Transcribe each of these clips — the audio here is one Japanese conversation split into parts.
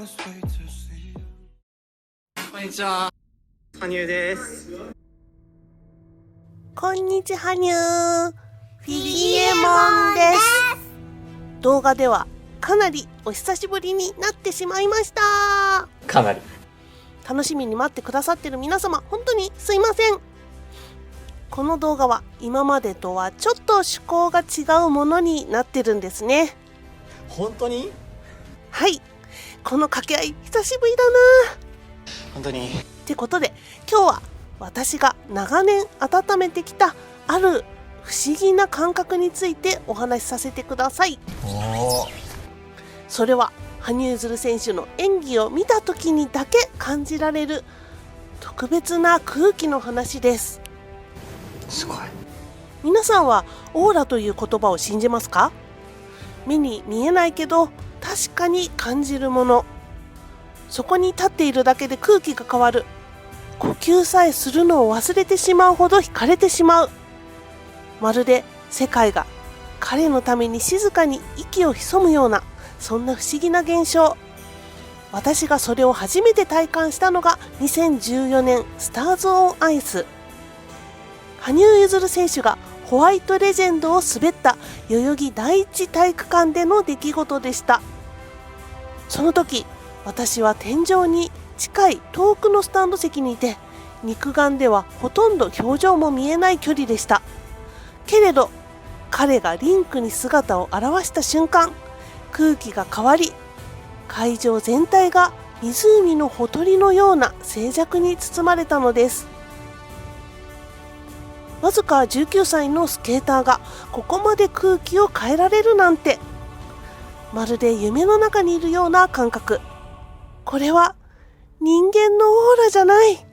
こんにちは、羽生です。こんにちは、羽生フィギエモンです。動画ではかなりお久しぶりになってしまいました。かなり楽しみに待ってくださってる皆様、本当にすいません。この動画は今までとはちょっと趣向が違うものになってるんですね。本当に？はい、この掛け合い久しぶりだな。本当に。ってことで今日は私が長年温めてきたある不思議な感覚についてお話しさせてください。それは羽生結弦選手の演技を見た時にだけ感じられる特別な空気の話です。すごい。皆さんはオーラという言葉を信じますか？目に見えないけど確かに感じるもの。そこに立っているだけで空気が変わる。呼吸さえするのを忘れてしまうほど惹かれてしまう。まるで世界が彼のために静かに息を潜むような、そんな不思議な現象。私がそれを初めて体感したのが2014年スターズ・オン・アイス。羽生結弦選手がホワイトレジェンドを滑った代々木第一体育館での出来事でした。その時私は天井に近い遠くのスタンド席にいて、肉眼ではほとんど表情も見えない距離でした。けれど彼がリンクに姿を現した瞬間、空気が変わり、会場全体が湖のほとりのような静寂に包まれたのです。わずか19歳のスケーターがここまで空気を変えられるなんて、まるで夢の中にいるような感覚。これは人間のオーラじゃない。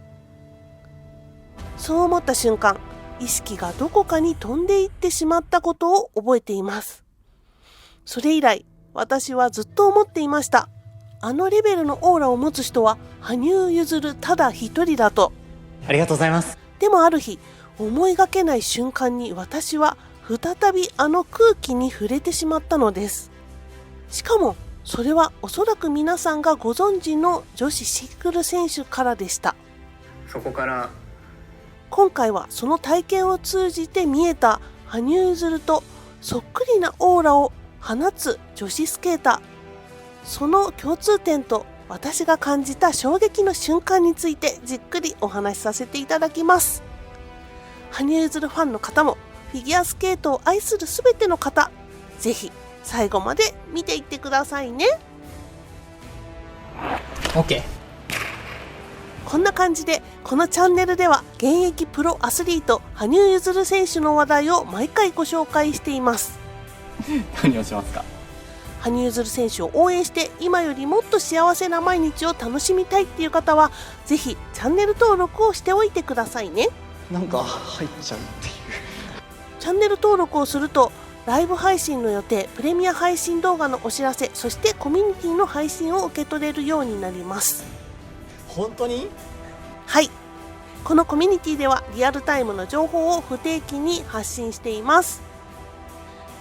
そう思った瞬間、意識がどこかに飛んでいってしまったことを覚えています。それ以来私はずっと思っていました。あのレベルのオーラを持つ人は羽生結弦ただ一人だと。ありがとうございます。でもある日、思いがけない瞬間に私は再びあの空気に触れてしまったのです。しかもそれはおそらく皆さんがご存知の女子シングル選手からでした。そこから今回はその体験を通じて見えた羽生結弦とそっくりなオーラを放つ女子スケーター、その共通点と私が感じた衝撃の瞬間についてじっくりお話しさせていただきます。羽生結弦ファンの方もフィギュアスケートを愛するすべての方、ぜひ最後まで見ていってくださいね。 OK。 こんな感じでこのチャンネルでは現役プロアスリート羽生結弦選手の話題を毎回ご紹介しています。何をしますか？羽生結弦選手を応援して今よりもっと幸せな毎日を楽しみたいっていう方はぜひチャンネル登録をしておいてくださいね。なんか入っちゃうっていう。チャンネル登録をするとライブ配信の予定、プレミア配信動画のお知らせ、そしてコミュニティの配信を受け取れるようになります。本当に？はい、このコミュニティではリアルタイムの情報を不定期に発信しています。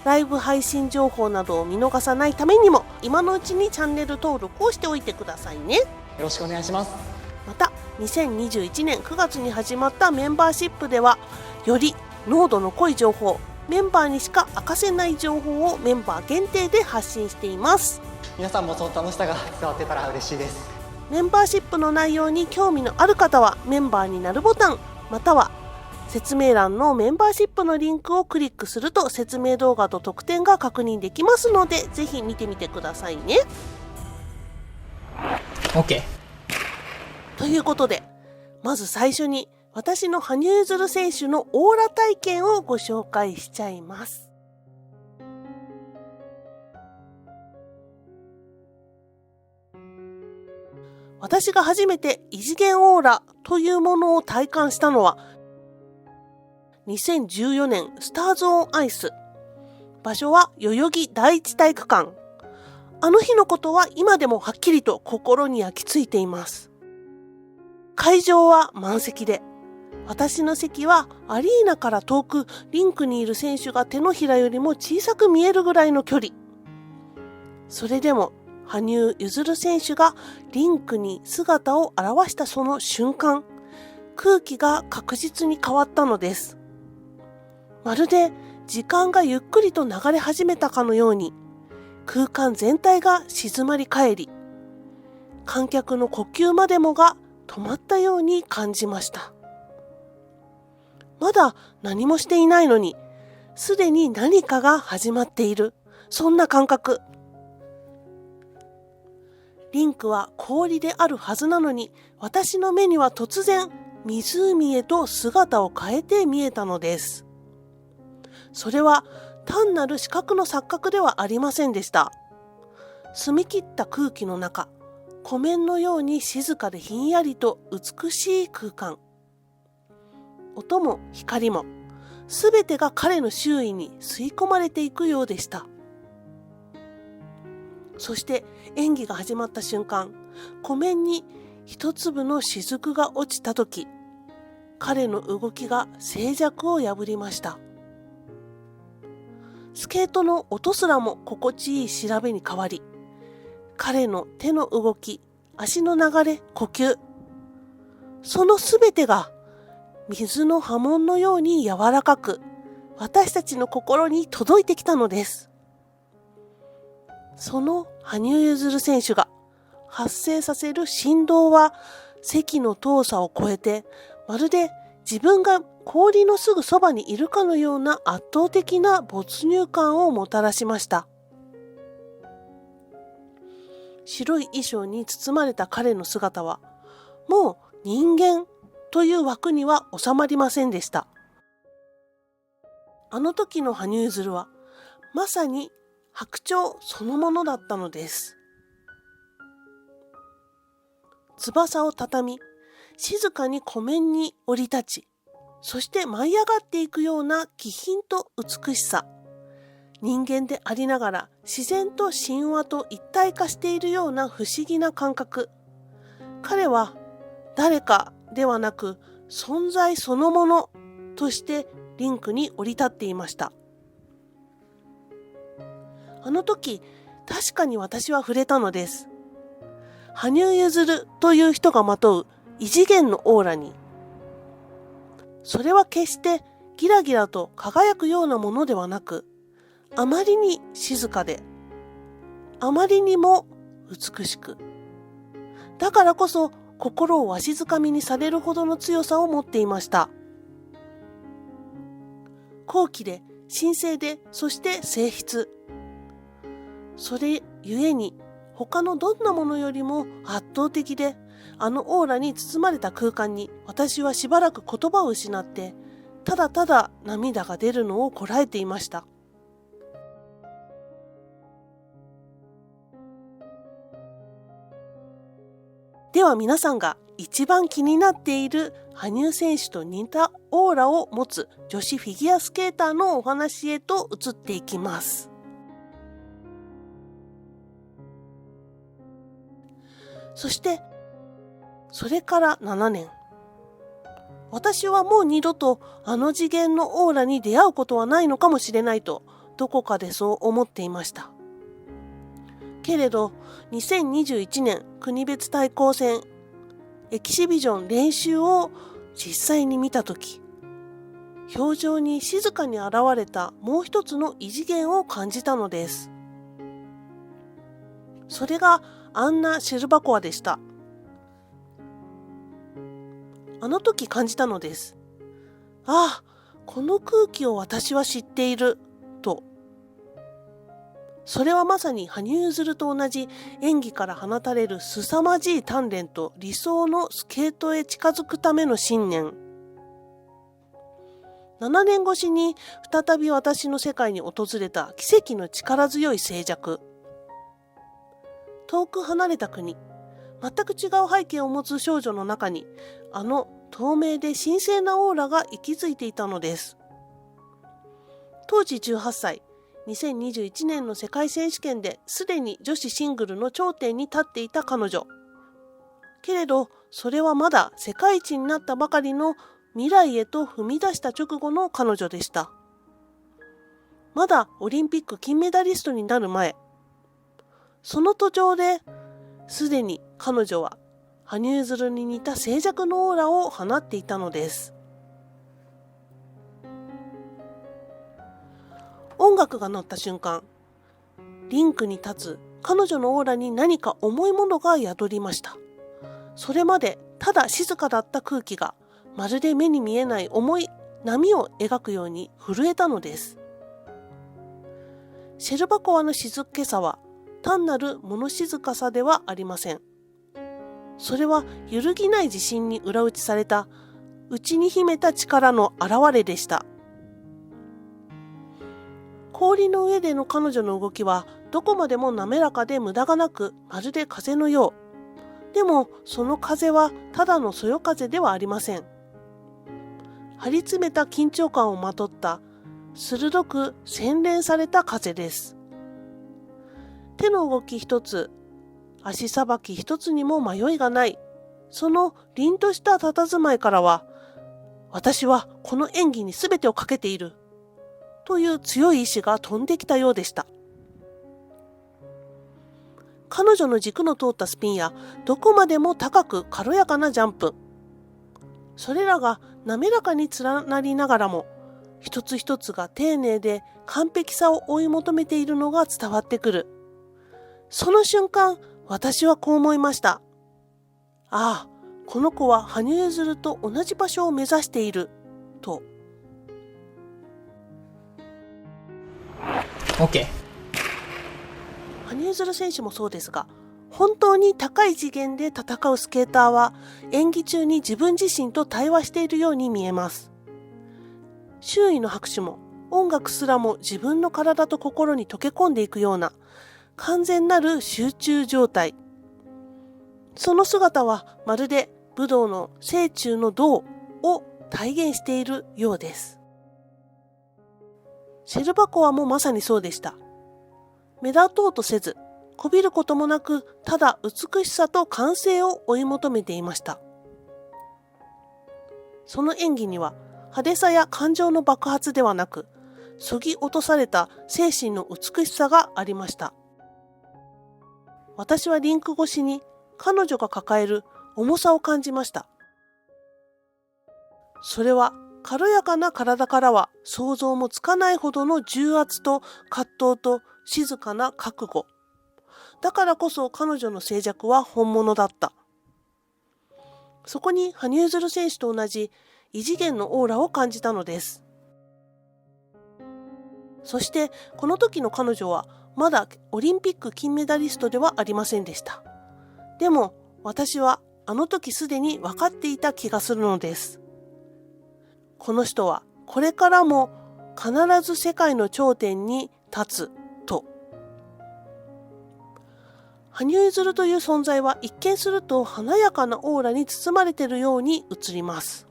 ライブ配信情報などを見逃さないためにも今のうちにチャンネル登録をしておいてくださいね。よろしくお願いします。また2021年9月に始まったメンバーシップではより濃度の濃い情報、メンバーにしか明かせない情報をメンバー限定で発信しています。皆さんもその楽しさが伝わってたら嬉しいです。メンバーシップの内容に興味のある方はメンバーになるボタン、または説明欄のメンバーシップのリンクをクリックすると説明動画と特典が確認できますのでぜひ見てみてくださいね。 OK。 ということでまず最初に私の羽生結弦選手のオーラ体験をご紹介しちゃいます。私が初めて異次元オーラというものを体感したのは2014年スターズ・オン・アイス。場所は代々木第一体育館。あの日のことは今でもはっきりと心に焼き付いています。会場は満席で、私の席はアリーナから遠くリンクにいる選手が手のひらよりも小さく見えるぐらいの距離。それでも羽生結弦選手がリンクに姿を現したその瞬間、空気が確実に変わったのです。まるで時間がゆっくりと流れ始めたかのように、空間全体が静まり返り、観客の呼吸までもが止まったように感じました。まだ何もしていないのに、すでに何かが始まっている、そんな感覚。リンクは氷であるはずなのに、私の目には突然湖へと姿を変えて見えたのです。それは単なる視覚の錯覚ではありませんでした。澄み切った空気の中、湖面のように静かでひんやりと美しい空間。音も光も、すべてが彼の周囲に吸い込まれていくようでした。そして演技が始まった瞬間、湖面に一粒の雫が落ちたとき、彼の動きが静寂を破りました。スケートの音すらも心地いい調べに変わり、彼の手の動き、足の流れ、呼吸、そのすべてが水の波紋のように柔らかく、私たちの心に届いてきたのです。その羽生結弦選手が発生させる振動は、席の遠さを超えて、まるで自分が氷のすぐそばにいるかのような圧倒的な没入感をもたらしました。白い衣装に包まれた彼の姿は、もう人間という枠には収まりませんでした。あの時の羽生結弦は、まさに白鳥そのものだったのです。翼を畳み、静かに湖面に降り立ち、そして舞い上がっていくような気品と美しさ。人間でありながら自然と神話と一体化しているような不思議な感覚。彼は誰かではなく存在そのものとしてリンクに降り立っていました。あの時、確かに私は触れたのです。羽生結弦という人がまとう異次元のオーラに。それは決してギラギラと輝くようなものではなく、あまりに静かで、あまりにも美しく、だからこそ心をわしづかみにされるほどの強さを持っていました。高貴で神聖で、そして静筆。それゆえに他のどんなものよりも圧倒的で、あのオーラに包まれた空間に私はしばらく言葉を失って、ただただ涙が出るのをこらえていました。では皆さんが一番気になっている羽生選手と似たオーラを持つ女子フィギュアスケーターのお話へと移っていきます。そして、それから7年。私はもう二度とあの次元のオーラに出会うことはないのかもしれないと、どこかでそう思っていました。けれど、2021年国別対抗戦エキシビジョン練習を実際に見たとき、表情に静かに現れたもう一つの異次元を感じたのです。それがアンナ・シェルバコワでした。あの時感じたのです。ああ、この空気を私は知っている、と。それはまさに羽生結弦と同じ演技から放たれる凄まじい鍛錬と理想のスケートへ近づくための信念。7年越しに再び私の世界に訪れた奇跡の力強い静寂。遠く離れた国、全く違う背景を持つ少女の中に、あの透明で神聖なオーラが息づいていたのです。当時18歳、2021年の世界選手権ですでに女子シングルの頂点に立っていた彼女。けれど、それはまだ世界一になったばかりの未来へと踏み出した直後の彼女でした。まだオリンピック金メダリストになる前、その途上ですでに彼女は羽生結弦に似た静寂のオーラを放っていたのです。音楽が鳴った瞬間、リンクに立つ彼女のオーラに何か重いものが宿りました。それまでただ静かだった空気がまるで目に見えない重い波を描くように震えたのです。シェルバコワの静けさは単なる物静かさではありません。それは揺るぎない自信に裏打ちされた内に秘めた力の表れでした。氷の上での彼女の動きはどこまでも滑らかで無駄がなく、まるで風のよう。でもその風はただのそよ風ではありません。張り詰めた緊張感をまとった鋭く洗練された風です。手の動き一つ、足さばき一つにも迷いがない。その凛とした佇まいからは、私はこの演技に全てをかけているという強い意志が飛んできたようでした。彼女の軸の通ったスピンやどこまでも高く軽やかなジャンプ、それらが滑らかに連なりながらも、一つ一つが丁寧で完璧さを追い求めているのが伝わってくる。その瞬間、私はこう思いました。ああ、この子は羽生結弦と同じ場所を目指していると。OK。羽生結弦選手もそうですが、本当に高い次元で戦うスケーターは演技中に自分自身と対話しているように見えます。周囲の拍手も音楽すらも自分の体と心に溶け込んでいくような完全なる集中状態。その姿はまるで武道の聖中の道を体現しているようです。シェルバコワもまさにそうでした。目立とうとせず、こびることもなく、ただ美しさと完成を追い求めていました。その演技には派手さや感情の爆発ではなく、そぎ落とされた精神の美しさがありました。私はリンク越しに彼女が抱える重さを感じました。それは軽やかな体からは想像もつかないほどの重圧と葛藤と静かな覚悟。だからこそ彼女の静寂は本物だった。そこに羽生結弦選手と同じ異次元のオーラを感じたのです。そしてこの時の彼女はまだオリンピック金メダリストではありませんでした。でも私はあの時すでに分かっていた気がするのです。この人はこれからも必ず世界の頂点に立つと。羽生結弦という存在は一見すると華やかなオーラに包まれているように映ります。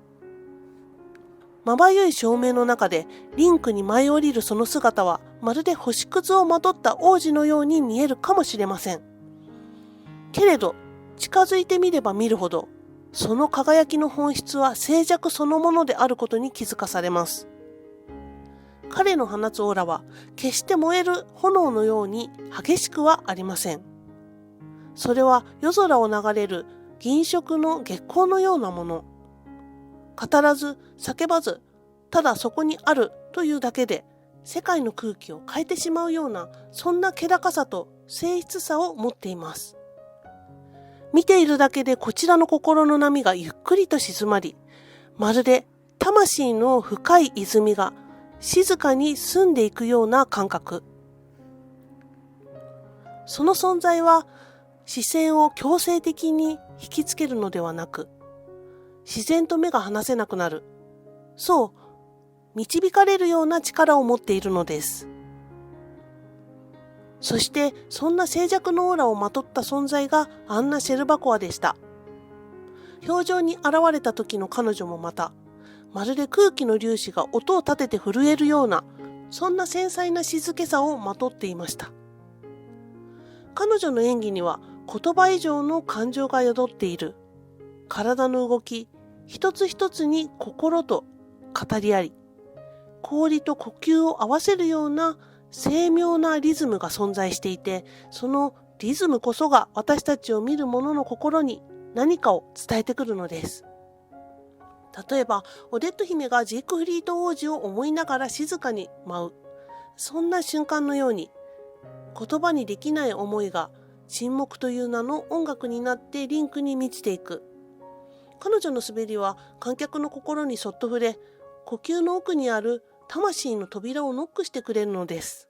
まばゆい照明の中でリンクに舞い降りるその姿はまるで星屑をまとった王子のように見えるかもしれません。けれど近づいてみれば見るほどその輝きの本質は静寂そのものであることに気づかされます。彼の放つオーラは決して燃える炎のように激しくはありません。それは夜空を流れる銀色の月光のようなもの。語らず叫ばず、ただそこにあるというだけで世界の空気を変えてしまうような、そんな気高さと静謐さを持っています。見ているだけでこちらの心の波がゆっくりと静まり、まるで魂の深い泉が静かに澄んでいくような感覚。その存在は視線を強制的に引きつけるのではなく、自然と目が離せなくなる。そう、導かれるような力を持っているのです。そしてそんな静寂のオーラをまとった存在がアンナ・シェルバコワでした。表情に現れた時の彼女もまた、まるで空気の粒子が音を立てて震えるような、そんな繊細な静けさをまとっていました。彼女の演技には言葉以上の感情が宿っている。体の動き一つ一つに心と語り合い、氷と呼吸を合わせるような精妙なリズムが存在していて、そのリズムこそが私たちを見る者の心に何かを伝えてくるのです。例えば、オデット姫がジークフリート王子を思いながら静かに舞う。そんな瞬間のように、言葉にできない思いが沈黙という名の音楽になってリンクに満ちていく。彼女の滑りは観客の心にそっと触れ、呼吸の奥にある魂の扉をノックしてくれるのです。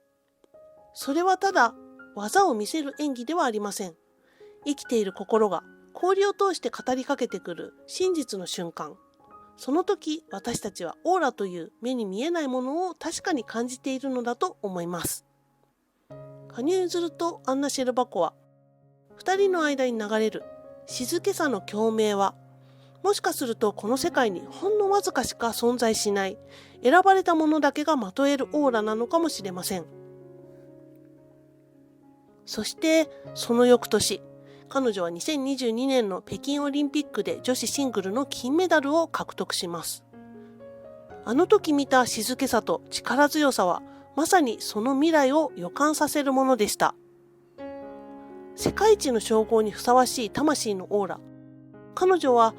それはただ技を見せる演技ではありません。生きている心が氷を通して語りかけてくる真実の瞬間。その時、私たちはオーラという目に見えないものを確かに感じているのだと思います。羽生結弦とアンナ・シェルバコワ、二人の間に流れる静けさの共鳴は、もしかするとこの世界にほんのわずかしか存在しない選ばれた者だけがまとえるオーラなのかもしれません。そしてその翌年、彼女は2022年の北京オリンピックで女子シングルの金メダルを獲得します。あの時見た静けさと力強さはまさにその未来を予感させるものでした。世界一の称号にふさわしい魂のオーラ。彼女は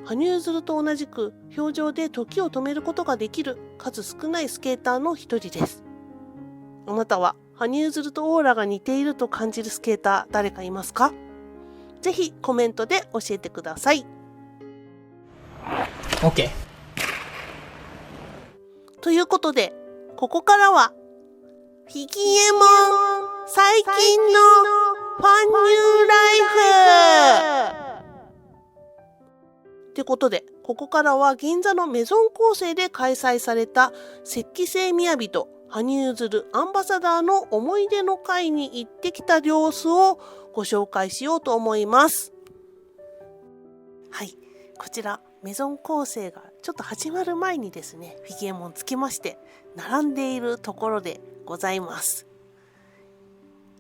羽生結弦と同じく表情で時を止めることができる数少ないスケーターの一人です。あなたは羽生結弦とオーラが似ていると感じるスケーター誰かいますか？ぜひコメントで教えてください。 OK。 ということで、ここからはフィギエモン最近のファンニューライフってことで、ここからは銀座のメゾン構成で開催された石器製みやびと羽生結弦アンバサダーの思い出の会に行ってきた様子をご紹介しようと思います。はい、こちらメゾン構成がちょっと始まる前にですね、フィギエモンつきまして並んでいるところでございます。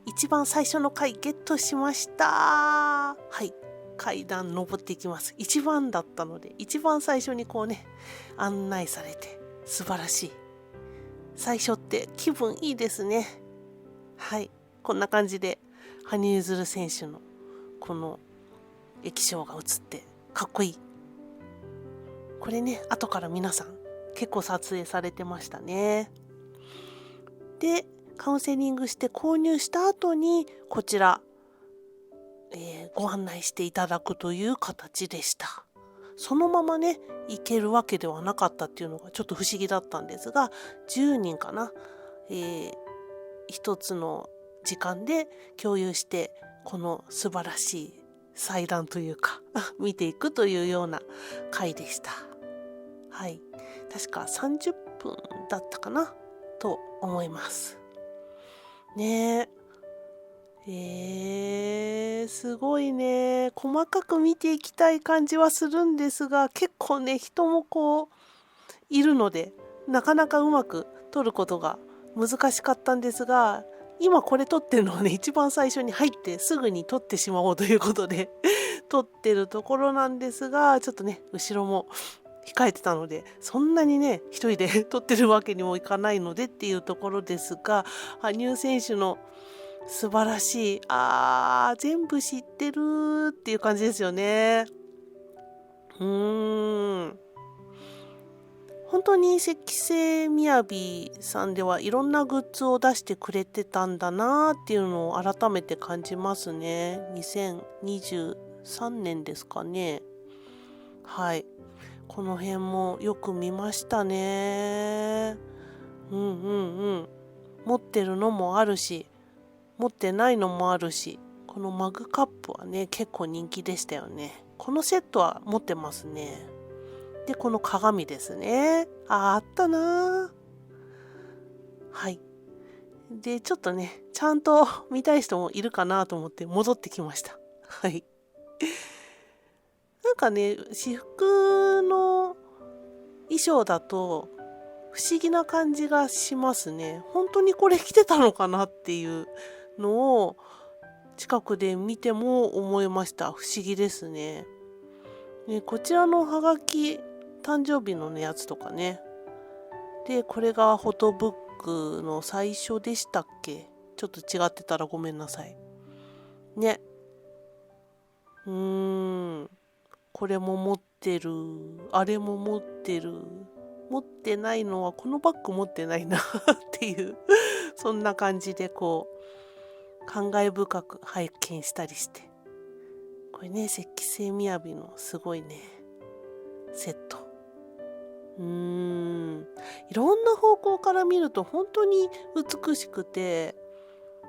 一番最初の回ゲットしました。はい、階段登っていきます。一番だったので一番最初にこうね案内されて、素晴らしい。最初って気分いいですね。はい、こんな感じで羽生結弦選手のこの液晶が映ってかっこいい。これね、後から皆さん結構撮影されてましたね。で、カウンセリングして購入した後にこちら、ご案内していただくという形でした。そのままね行けるわけではなかったっていうのがちょっと不思議だったんですが、10人かな、一つの時間で共有してこの素晴らしい祭壇というか見ていくというような回でした。はい、確か30分だったかなと思いますね。すごいね。細かく見ていきたい感じはするんですが、結構ね人もこういるのでなかなかうまく撮ることが難しかったんですが、今これ撮ってるのはね、一番最初に入ってすぐに撮ってしまおうということで撮ってるところなんですが、ちょっとね後ろも控えてたのでそんなにね一人で撮ってるわけにもいかないのでっていうところですが、羽生選手の素晴らしい、全部知ってるっていう感じですよね。本当に石器製みやびさんではいろんなグッズを出してくれてたんだなっていうのを改めて感じますね。2023年ですかね。はい、この辺もよく見ましたね。持ってるのもあるし持ってないのもあるし、このマグカップはね結構人気でしたよね。このセットは持ってますね。で、この鏡ですね。あったな。はい。で、ちょっとねちゃんと見たい人もいるかなと思って戻ってきました。はい。なんかね、私服の衣装だと不思議な感じがしますね。本当にこれ着てたのかなっていうのを近くで見ても思いました。不思議ですね。こちらのハガキ、誕生日のやつとかね。で、これがフォトブックの最初でしたっけ？ちょっと違ってたらごめんなさい。ね。これも持ってる、あれも持ってる、持ってないのはこのバッグ持ってないなっていうそんな感じでこう感慨深く拝見したりして、これね、石製みやびのすごいねセット。いろんな方向から見ると本当に美しくて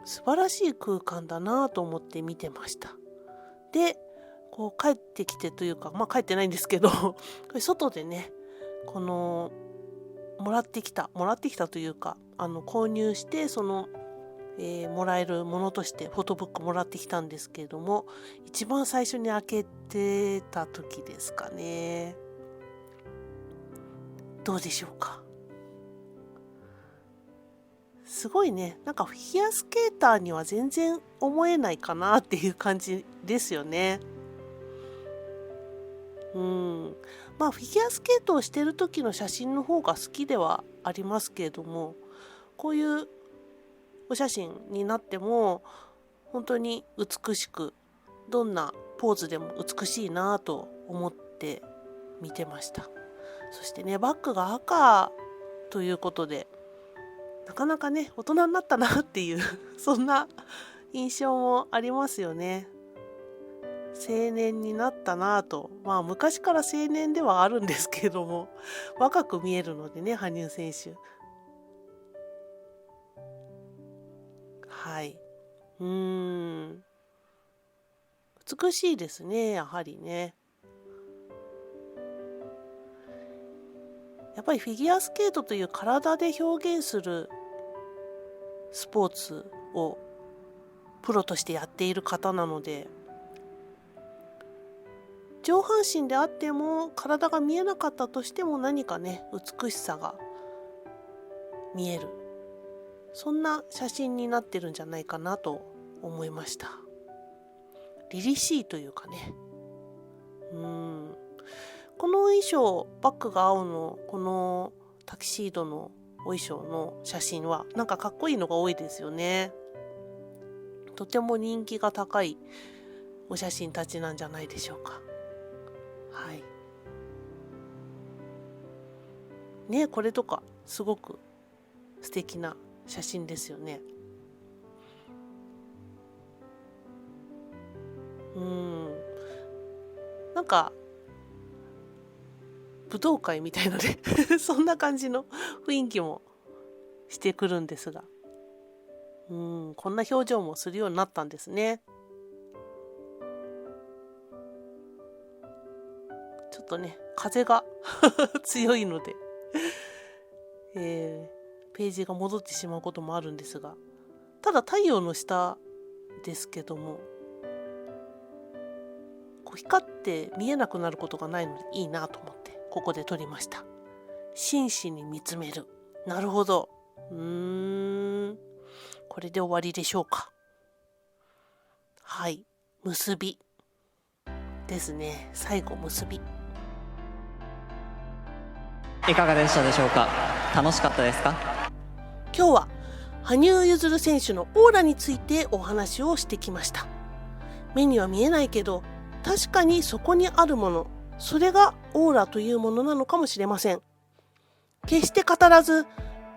素晴らしい空間だなと思って見てました。でこう帰ってきてというか、帰ってないんですけどこれ外でね、このもらってきたというか、購入してその、もらえるものとしてフォトブックもらってきたんですけれども、一番最初に開けてた時ですかね。どうでしょうか。すごいね、なんかフィギュアスケーターには全然思えないかなっていう感じですよね。フィギュアスケートをしている時の写真の方が好きではありますけれども、こういうお写真になっても本当に美しく、どんなポーズでも美しいなと思って見てました。そしてね、バッグが赤ということで、なかなかね大人になったなっていうそんな印象もありますよね。青年になったなぁと、昔から青年ではあるんですけれども、若く見えるのでね、羽生選手。はい。美しいですね、やはりね。やっぱりフィギュアスケートという体で表現するスポーツをプロとしてやっている方なので、上半身であっても体が見えなかったとしても何かね美しさが見える、そんな写真になってるんじゃないかなと思いました。凛々しいというかね。この衣装、バッグが青のこのタキシードのお衣装の写真はなんかかっこいいのが多いですよね。とても人気が高いお写真たちなんじゃないでしょうか。はい。ね、これとかすごく素敵な写真ですよね。なんか武道会みたいのでそんな感じの雰囲気もしてくるんですが、こんな表情もするようになったんですね。ちょっとね風が強いので、ページが戻ってしまうこともあるんですが、ただ太陽の下ですけども、光って見えなくなることがないのでいいなと思ってここで撮りました。真摯に見つめる。なるほど。これで終わりでしょうか。はい、結びですね。最後結び。いかがでしたでしょうか。楽しかったですか。今日は羽生結弦選手のオーラについてお話をしてきました。目には見えないけど確かにそこにあるもの、それがオーラというものなのかもしれません。決して語らず、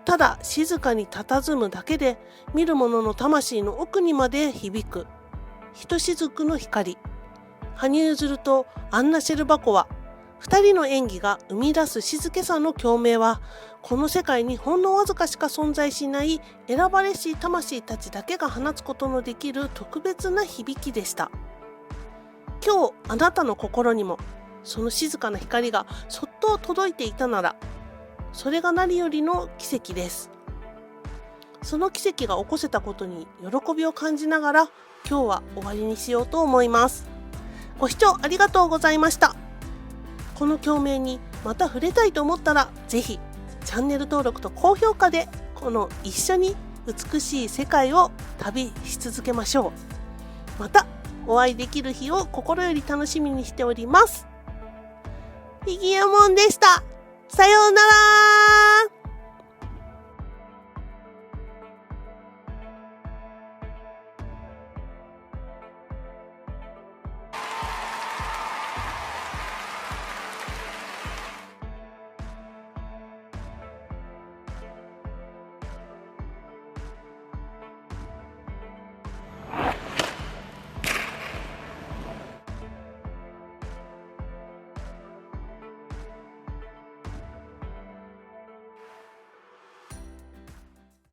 ただ静かに佇むだけで見る者の魂の奥にまで響くひとしずくの光。羽生結弦とアンナ・シェルバコワ、2人の演技が生み出す静けさの共鳴は、この世界にほんのわずかしか存在しない選ばれし魂たちだけが放つことのできる特別な響きでした。今日あなたの心にもその静かな光がそっと届いていたなら、それが何よりの奇跡です。その奇跡が起こせたことに喜びを感じながら今日は終わりにしようと思います。ご視聴ありがとうございました。この共鳴にまた触れたいと思ったら、ぜひチャンネル登録と高評価でこの一緒に美しい世界を旅し続けましょう。またお会いできる日を心より楽しみにしております。フィギュアモンでした。さようなら。